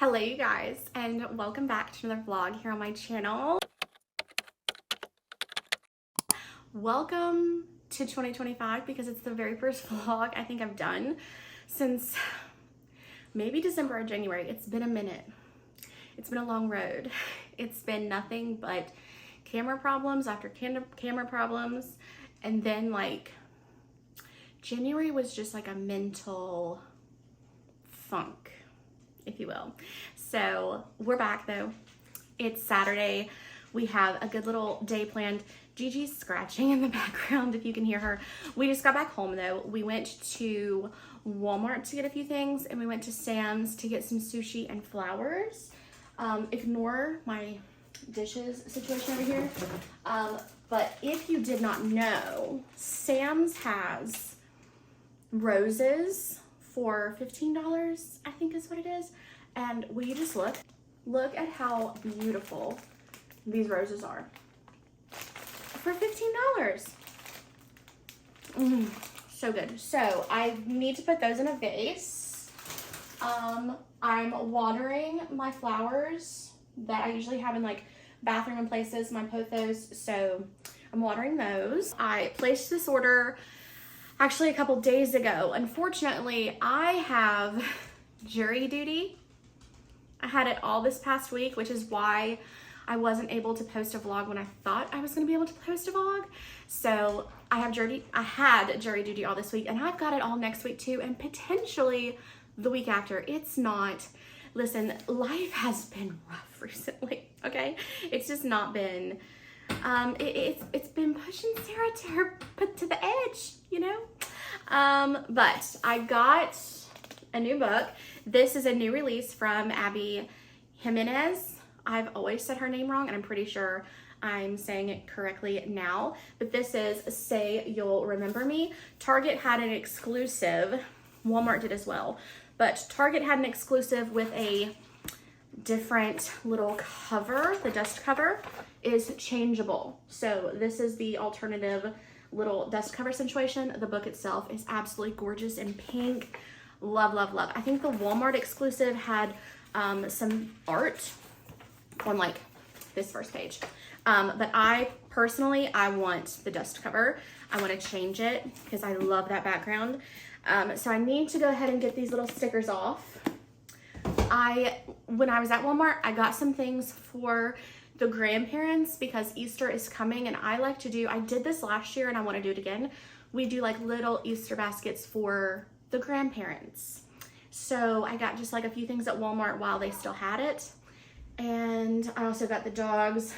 Hello you guys, and welcome back to another vlog here on my channel. Welcome to 2025 because it's the very first vlog I think I've done since maybe December or January. It's been a minute. It's been a long road. It's been nothing but camera problems after camera problems, and then like January was just like a mental funk, if you will. So we're back though. It's Saturday. We have a good little day planned. Gigi's scratching in the background if you can hear her. We just got back home though. We went to Walmart to get a few things, and we went to Sam's to get some sushi and flowers. Ignore my dishes situation over here. But if you did not know, Sam's has roses for $15, I think is what it is. And will you just look at how beautiful these roses are for $15. So good. So I need to put those in a vase. I'm watering my flowers that I usually have in like bathroom and places, my pothos. So I'm watering those. I placed this order actually a couple days ago. Unfortunately, I have jury duty. I had it all this past week, which is why I wasn't able to post a vlog when I thought I was going to be able to post a vlog. So I had jury duty all this week, and I've got it all next week too, and potentially the week after. It's not, listen, life has been rough recently, okay? It's just not been, it's been pushing Sarah to the edge, you know? But I got a new book. This is a new release from Abby Jimenez. I've always said her name wrong, and I'm pretty sure I'm saying it correctly now. But this is Say You'll Remember Me. Target had an exclusive. Walmart did as well. But Target had an exclusive with a different little cover. The dust cover is changeable. So this is the alternative little dust cover situation. The book itself is absolutely gorgeous in pink. Love, love, love. I think the Walmart exclusive had some art on like this first page. But I personally want the dust cover. I want to change it because I love that background. So I need to go ahead and get these little stickers off. When I was at Walmart, I got some things for the grandparents because Easter is coming, and I did this last year and I want to do it again. We do like little Easter baskets for the grandparents. So I got just like a few things at Walmart while they still had it. And I also got the dogs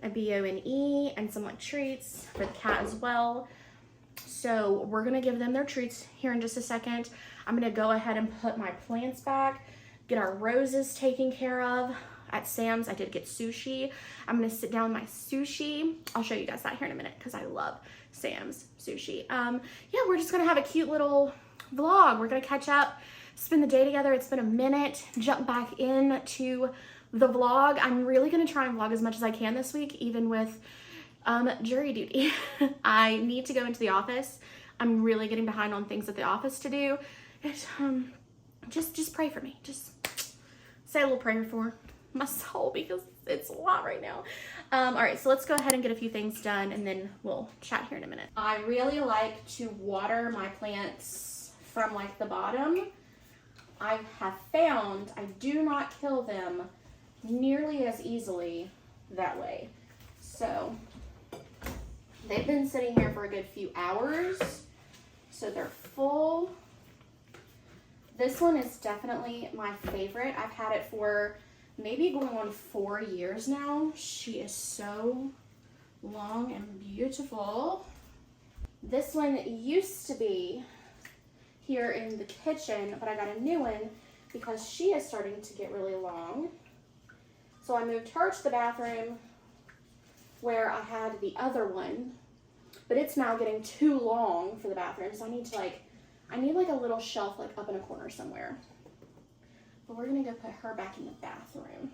a BONE and some like treats for the cat as well. So we're gonna give them their treats here in just a second. I'm gonna go ahead and put my plants back, get our roses taken care of. At Sam's, I did get sushi. I'm gonna sit down with my sushi. I'll show you guys that here in a minute because I love Sam's sushi. Yeah, we're just gonna have a cute little vlog. We're gonna catch up, spend the day together. It's been a minute. Jump back into the vlog. I'm really gonna try and vlog as much as I can this week, even with jury duty. I need to go into the office. I'm really getting behind on things at the office to do. Just pray for me. Just say a little prayer for my soul because it's a lot right now. All right, so let's go ahead and get a few things done, and then we'll chat here in a minute. I really like to water my plants from like the bottom. I have found I do not kill them nearly as easily that way. So they've been sitting here for a good few hours, so they're full. This one is definitely my favorite. I've had it for maybe going on 4 years now. She is so long and beautiful. This one used to be here in the kitchen, but I got a new one because she is starting to get really long. So I moved her to the bathroom where I had the other one, but it's now getting too long for the bathroom. So I need like a little shelf like up in a corner somewhere. But we're gonna go put her back in the bathroom.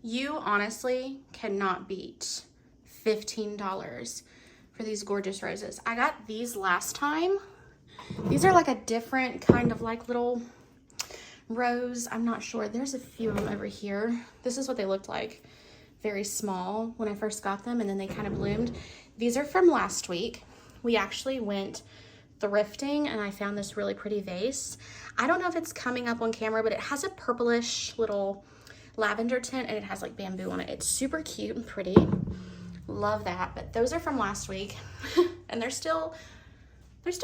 You honestly cannot beat $15 for these gorgeous roses. I got these last time. These are like a different kind of like little rose. I'm not sure. There's a few of them over here. This is what they looked like. Very small when I first got them, and then they kind of bloomed. These are from last week. We actually went thrifting and I found this really pretty vase. I don't know if it's coming up on camera, but it has a purplish little lavender tint and it has like bamboo on it. It's super cute and pretty. Love that. But those are from last week and they're still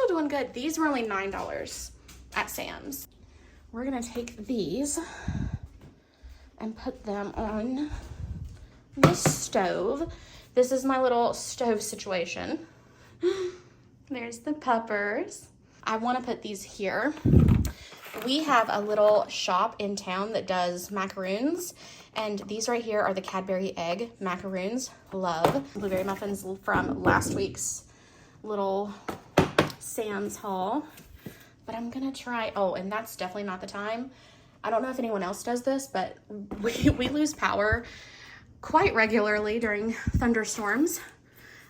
doing good. These were only $9 at Sam's. We're gonna take these and put them on the stove. This is my little stove situation. There's the peppers. I want to put these here. We have a little shop in town that does macaroons, and these right here are the Cadbury egg macaroons. Love. Blueberry muffins from last week's little Sam's haul. But I'm gonna try, oh, and that's definitely not the time. I don't know if anyone else does this, but we lose power quite regularly during thunderstorms.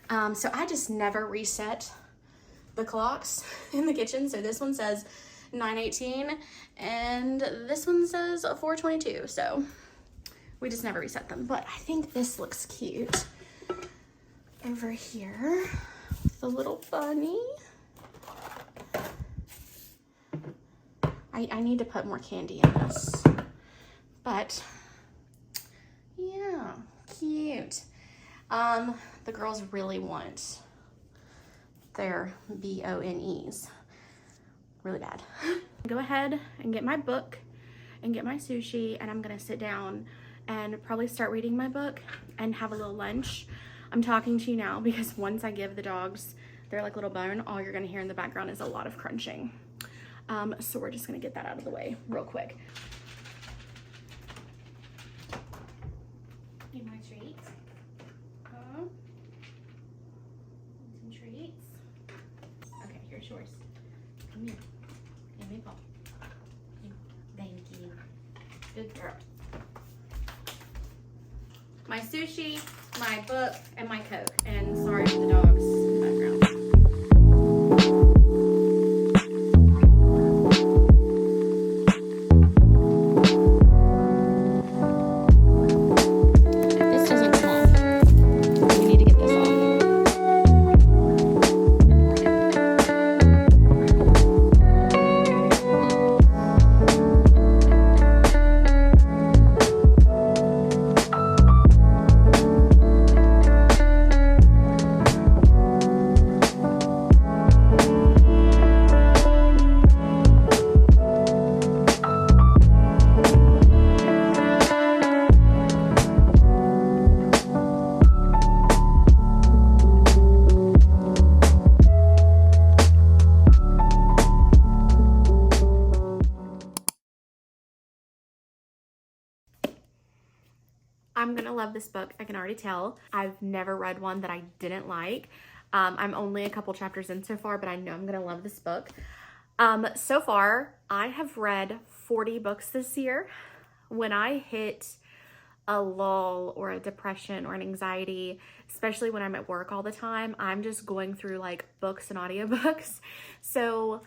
So I just never reset the clocks in the kitchen. So this one says 9:18 and this one says 4:22. So we just never reset them. But I think this looks cute over here with the little bunny. I need to put more candy in this, but yeah, cute. The girls really want their BONEs really bad. Go ahead and get my book and get my sushi, and I'm gonna sit down and probably start reading my book and have a little lunch. I'm talking to you now because once I give the dogs their like little bone, all you're gonna hear in the background is a lot of crunching. So we're just gonna get that out of the way real quick. Need my treats. Some treats. Okay, here's yours. Come here. Give me a ball. Thank you. Good girl. My sushi, my book, and my Coke. And sorry for the dogs in the background. I'm gonna love this book. I can already tell. I've never read one that I didn't like. I'm only a couple chapters in so far, but I know I'm gonna love this book. So far, I have read 40 books this year. When I hit a lull or a depression or an anxiety, especially when I'm at work all the time, I'm just going through like books and audiobooks. So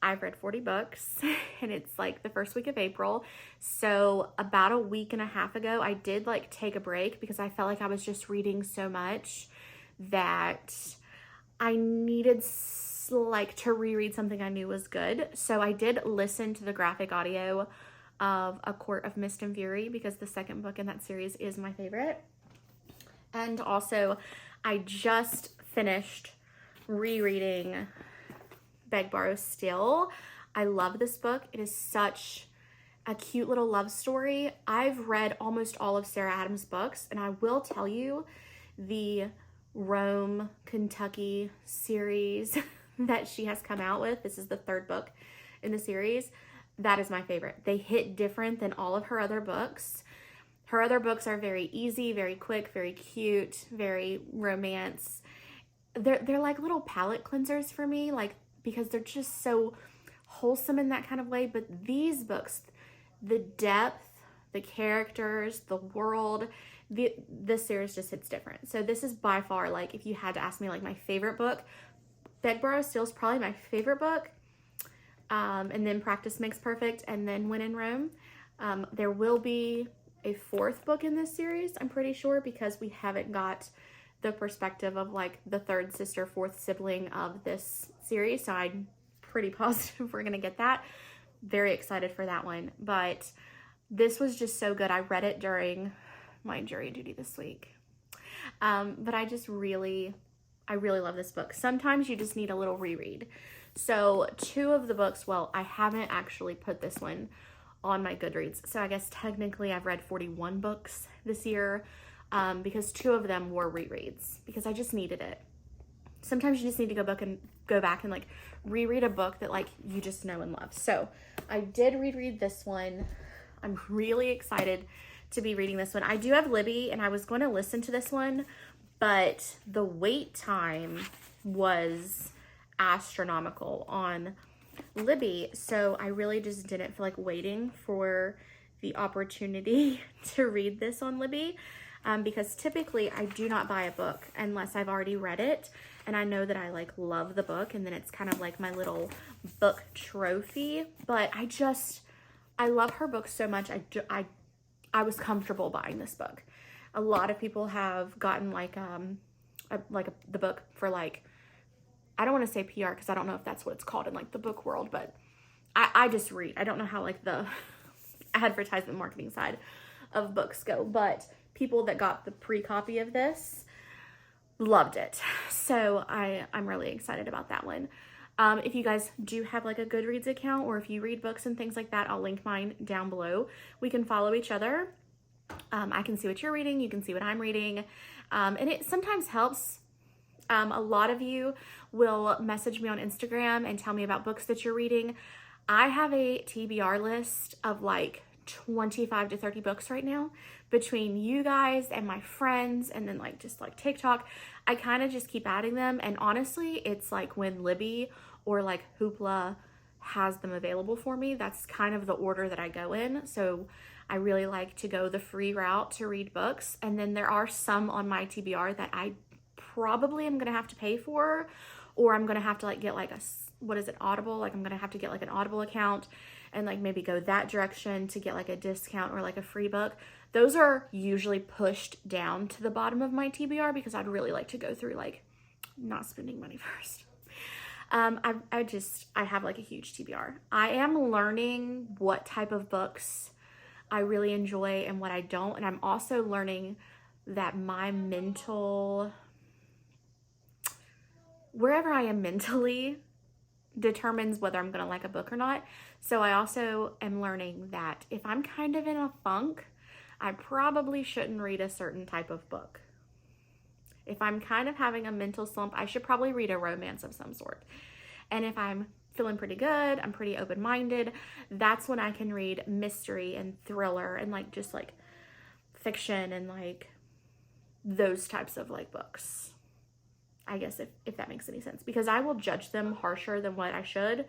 I've read 40 books and it's like the first week of April. So about a week and a half ago, I did like take a break because I felt like I was just reading so much that I needed like to reread something I knew was good. So I did listen to the graphic audio of A Court of Mist and Fury because the second book in that series is my favorite. And also I just finished rereading Beg, Borrow, Steal. I love this book. It is such a cute little love story. I've read almost all of Sarah Adams' books, and I will tell you the Rome, Kentucky series that she has come out with. This is the third book in the series. That is my favorite. They hit different than all of her other books. Her other books are very easy, very quick, very cute, very romance. They're like little palate cleansers for me, like because they're just so wholesome in that kind of way. But these books, the depth, the characters, the world. This series just hits different. So this is by far, like, if you had to ask me, like, my favorite book, Begborough Steel is probably my favorite book. And then Practice Makes Perfect, and then When in Rome. There will be a fourth book in this series, I'm pretty sure, because we haven't got the perspective of, like, the third sister, fourth sibling of this series. So I'm pretty positive we're going to get that. Very excited for that one. But this was just so good. I read it during my jury duty this week. But I really love this book. Sometimes you just need a little reread. So 2 of the books, well, I haven't actually put this one on my Goodreads. So I guess technically I've read 41 books this year, because 2 of them were rereads because I just needed it. Sometimes you just need to go back and like reread a book that like you just know and love. So I did reread this one. I'm really excited to be reading this one. I do have Libby, and I was going to listen to this one, but the wait time was astronomical on Libby, so I really just didn't feel like waiting for the opportunity to read this on Libby, because typically I do not buy a book unless I've already read it and I know that I like love the book, and then it's kind of like my little book trophy. But I love her book so much. I was comfortable buying this book. A lot of people have gotten like the book for like, I don't want to say PR because I don't know if that's what it's called in like the book world, but I just read. I don't know how like the advertisement marketing side of books go, but people that got the pre-copy of this loved it. So I'm really excited about that one. If you guys do have like a Goodreads account, or if you read books and things like that, I'll link mine down below. We can follow each other. I can see what you're reading. You can see what I'm reading. And it sometimes helps. A lot of you will message me on Instagram and tell me about books that you're reading. I have a TBR list of like 25 to 30 books right now between you guys and my friends, and then like just like TikTok. I kind of just keep adding them, and honestly it's like when Libby or like Hoopla has them available for me, that's kind of the order that I go in. So I really like to go the free route to read books, and then there are some on my TBR that I probably am gonna have to pay for, or I'm gonna have to like get like Audible, like I'm gonna have to get like an Audible account and like maybe go that direction to get like a discount or like a free book. Those are usually pushed down to the bottom of my TBR because I'd really like to go through like not spending money first. I have like a huge TBR. I am learning what type of books I really enjoy and what I don't, and I'm also learning that my wherever I am mentally determines whether I'm gonna like a book or not. So I also am learning that if I'm kind of in a funk, I probably shouldn't read a certain type of book. If I'm kind of having a mental slump, I should probably read a romance of some sort. And if I'm feeling pretty good, I'm pretty open-minded, that's when I can read mystery and thriller and like just like fiction and like those types of like books. I guess if that makes any sense, because I will judge them harsher than what I should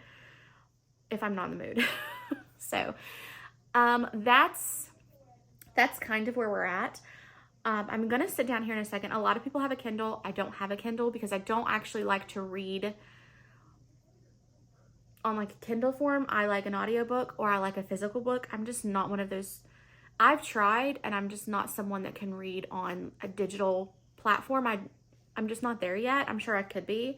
if I'm not in the mood. So that's kind of where we're at. I'm gonna sit down here in a second. A lot of people have a Kindle. I don't have a Kindle because I don't actually like to read on like a Kindle form. I like an audiobook, or I like a physical book. I'm just not one of those. I've tried, and I'm just not someone that can read on a digital platform. I'm just not there yet. I'm sure I could be,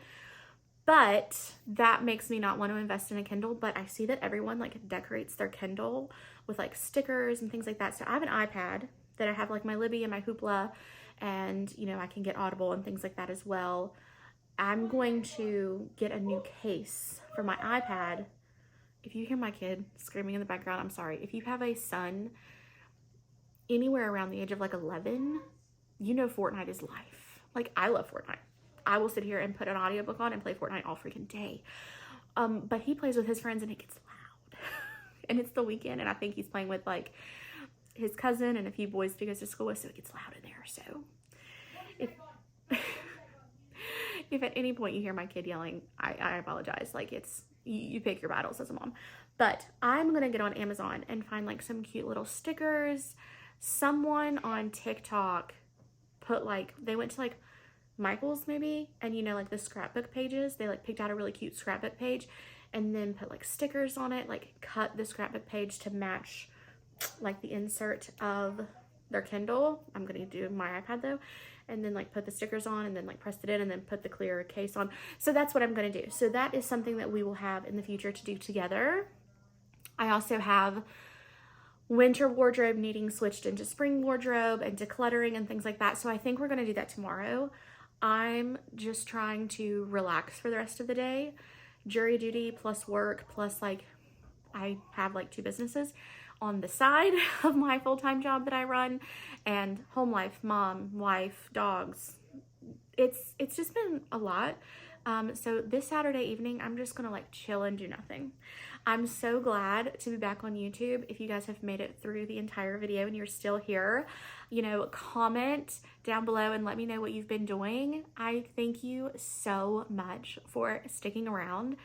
but that makes me not want to invest in a Kindle. But I see that everyone like decorates their Kindle with like stickers and things like that. So I have an iPad that I have like my Libby and my Hoopla, and you know, I can get Audible and things like that as well. I'm going to get a new case for my iPad. If you hear my kid screaming in the background, I'm sorry. If you have a son anywhere around the age of like 11, you know Fortnite is life. Like, I love Fortnite. I will sit here and put an audiobook on and play Fortnite all freaking day. But he plays with his friends and it gets loud. And it's the weekend, and I think he's playing with like his cousin and a few boys that he goes to school with, so it gets loud in there. So if at any point you hear my kid yelling, I apologize. Like, it's, you pick your battles as a mom. But I'm gonna get on Amazon and find like some cute little stickers. Someone on TikTok put like, they went to like Michael's maybe, and you know, like the scrapbook pages, they like picked out a really cute scrapbook page and then put like stickers on it, like cut the scrapbook page to match like the insert of their Kindle. I'm gonna do my iPad though, and then like put the stickers on and then like pressed it in and then put the clear case on. So that's what I'm gonna do. So that is something that we will have in the future to do together. I also have winter wardrobe needing switched into spring wardrobe and decluttering and things like that. So I think we're gonna do that tomorrow. I'm just trying to relax for the rest of the day. Jury duty plus work plus like I have like 2 businesses on the side of my full-time job that I run, and home life, mom, wife, dogs. It's just been a lot. So this Saturday evening, I'm just gonna like chill and do nothing. I'm so glad to be back on YouTube. If you guys have made it through the entire video and you're still here, you know, comment down below and let me know what you've been doing. I thank you so much for sticking around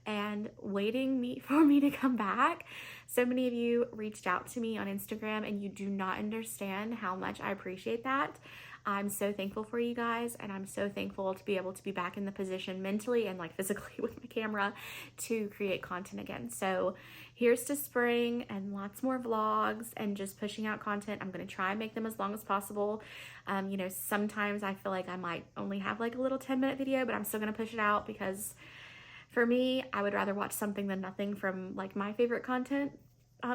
and waiting for me to come back. So many of you reached out to me on Instagram and you do not understand how much I appreciate that. I'm so thankful for you guys, and I'm so thankful to be able to be back in the position mentally and like physically with my camera to create content again. So here's to spring and lots more vlogs and just pushing out content. I'm gonna try and make them as long as possible. You know, sometimes I feel like I might only have like a little 10-minute video, but I'm still gonna push it out because for me, I would rather watch something than nothing from like my favorite content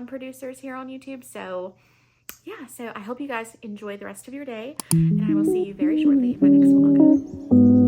producers here on YouTube. So yeah, so I hope you guys enjoy the rest of your day, and I will see you very shortly in my next vlog.